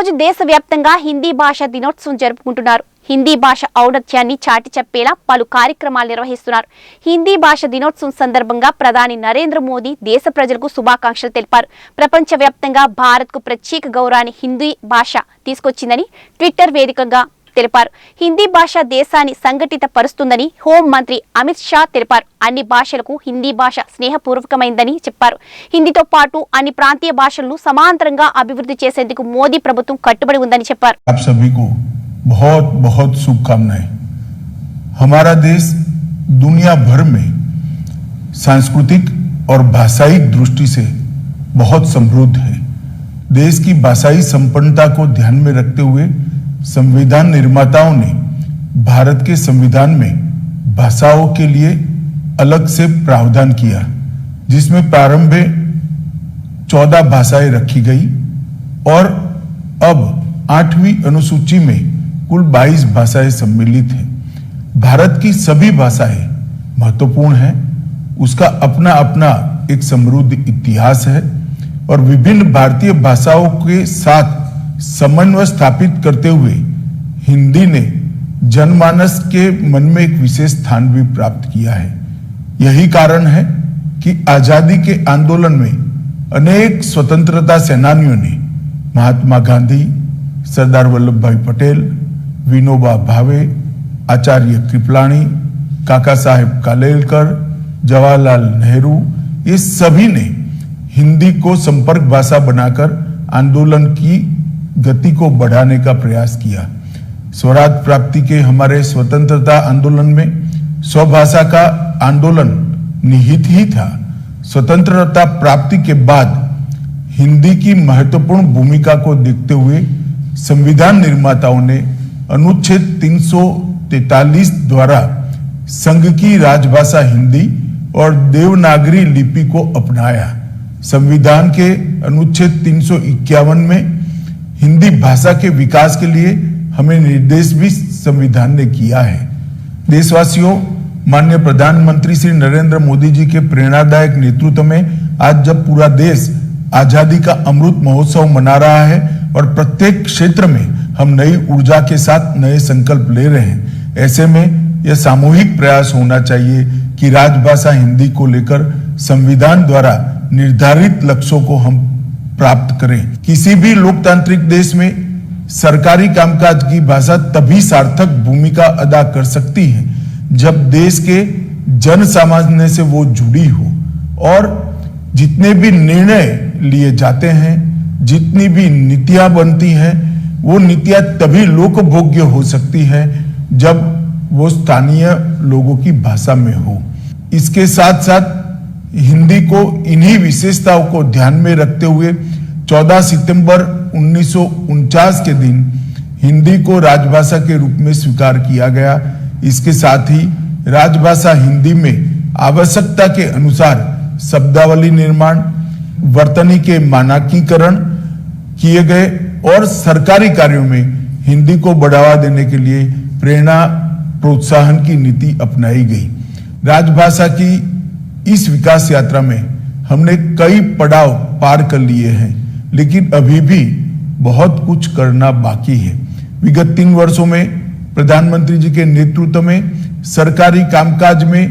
రోజు దేశవ్యాప్తంగా హిందీ భాష దినోత్సవం జరుపుకుంటున్నారు. హిందీ భాష ఔన్నత్యాన్ని చాటి చెప్పేలా పలు కార్యక్రమాలు నిర్వహిస్తున్నారు. హిందీ భాష దినోత్సవం సందర్భంగా ప్రధాని నరేంద్ర మోదీ దేశ ప్రజలకు శుభాకాంక్షలు తెలిపారు. ప్రపంచవ్యాప్తంగా భారత్కు ప్రత్యేక గౌరవాన్ని హిందీ భాష తీసుకొచ్చిందని ట్విట్టర్ వేదికగా తెలిపారు. హిందీ భాష దేశాన్ని సంఘటిత పరుస్తుందని హోం మంత్రి అమిత్ షా తెలిపారు. అన్ని భాషలకు హిందీ భాష స్నేహపూర్వకమైందని చెప్పారు. హిందీతో పాటు అన్ని ప్రాంతీయ భాషలను సమాంతరంగా అభివృద్ధి చేసేందుకు మోదీ ప్రభుత్వం కట్టుబడి ఉందని చెప్పారు. बहुत बहुत शुभकामनाएं। हमारा देश दुनिया भर में सांस्कृतिक और भाषाई दृष्टि से बहुत समृद्ध है। देश की भाषाई संपन्नता को ध्यान में रखते हुए संविधान निर्माताओं ने भारत के संविधान में भाषाओं के लिए अलग से प्रावधान किया, जिसमें प्रारंभ में 14 भाषाएं रखी गई और अब 8वीं अनुसूची में कुल 22 भाषाएं सम्मिलित हैं। भारत की सभी भाषाएं महत्वपूर्ण हैं। उसका अपना अपना एक समृद्ध इतिहास है और विभिन्न भारतीय भाषाओं के साथ समन्वय स्थापित करते हुए हिंदी ने जनमानस के मन में एक विशेष स्थान भी प्राप्त किया है। यही कारण है कि आजादी के आंदोलन में अनेक स्वतंत्रता सेनानियों ने महात्मा गांधी, सरदार वल्लभ भाई पटेल, विनोबा भावे, आचार्य कृपलानी, काका साहेब कालेलकर, जवाहरलाल नेहरू, ये सभी ने हिंदी को संपर्क भाषा बनाकर आंदोलन की गति को बढ़ाने का प्रयास किया। स्वराज प्राप्ति के हमारे स्वतंत्रता आंदोलन में स्वभाषा का आंदोलन निहित ही था। स्वतंत्रता प्राप्ति के बाद हिंदी की महत्वपूर्ण भूमिका को देखते हुए संविधान निर्माताओं ने अनुच्छेद 343 द्वारा संघ की राजभाषा हिंदी और देवनागरी लिपि को अपनाया। संविधान के अनुच्छेद 351 में हिंदी भाषा के विकास के लिए हमें निर्देश भी संविधान ने किया है। देशवासियों, माननीय प्रधानमंत्री श्री नरेंद्र मोदी जी के प्रेरणादायक नेतृत्व में आज जब पूरा देश आजादी का अमृत महोत्सव मना रहा है और प्रत्येक क्षेत्र में हम नई ऊर्जा के साथ नए संकल्प ले रहे हैं, ऐसे में यह सामूहिक प्रयास होना चाहिए कि राजभाषा हिंदी को लेकर संविधान द्वारा निर्धारित लक्ष्यों को हम प्राप्त करें। किसी भी लोकतांत्रिक देश में सरकारी कामकाज की भाषा तभी सार्थक भूमिका अदा कर सकती है जब देश के जन सामान्य से वो जुड़ी हो और जितने भी निर्णय लिए जाते हैं, जितनी भी नीतियां बनती हैं, वो नीतियां तभी लोकभोग्य हो सकती है जब वो स्थानीय लोगों की भाषा में हो। इसके साथ साथ हिंदी को इन्हीं विशेषताओं को ध्यान में रखते हुए 14 सितंबर 1949 के दिन हिंदी को राजभाषा के रूप में स्वीकार किया गया। इसके साथ ही राजभाषा हिंदी में आवश्यकता के अनुसार शब्दावली निर्माण, वर्तनी के मानकीकरण किए गए और सरकारी कार्यों में हिंदी को बढ़ावा देने के लिए प्रेरणा प्रोत्साहन की नीति अपनाई गई। राजभाषा की इस विकास यात्रा में हमने कई पड़ाव पार कर लिए हैं, लेकिन अभी भी बहुत कुछ करना बाकी है। विगत 3 वर्षों में प्रधानमंत्री जी के नेतृत्व में सरकारी कामकाज में